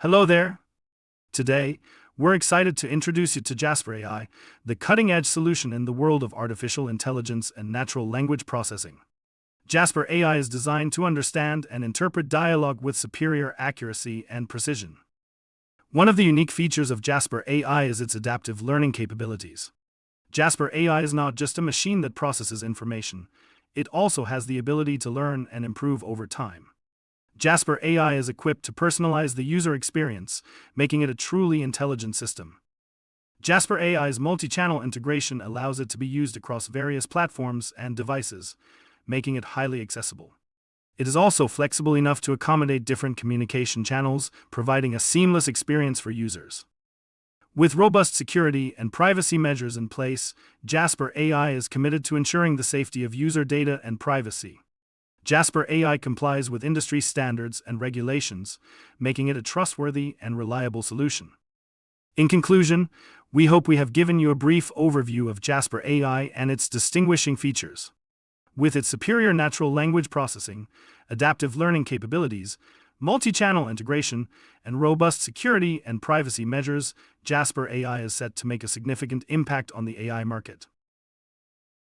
Hello there. Today, we're excited to introduce you to Jasper.AI, the cutting-edge solution in the world of artificial intelligence and natural language processing. Jasper.AI is designed to understand and interpret dialogue with superior accuracy and precision. One of the unique features of Jasper.AI is its adaptive learning capabilities. Jasper.AI is not just a machine that processes information, it also has the ability to learn and improve over time. Jasper.AI is equipped to personalize the user experience, making it a truly intelligent system. Jasper.AI's multi-channel integration allows it to be used across various platforms and devices, making it highly accessible. It is also flexible enough to accommodate different communication channels, providing a seamless experience for users. With robust security and privacy measures in place, Jasper.AI is committed to ensuring the safety of user data and privacy. Jasper.AI complies with industry standards and regulations, making it a trustworthy and reliable solution. In conclusion, we hope we have given you a brief overview of Jasper.AI and its distinguishing features. With its superior natural language processing, adaptive learning capabilities, multi-channel integration, and robust security and privacy measures, Jasper.AI is set to make a significant impact on the AI market.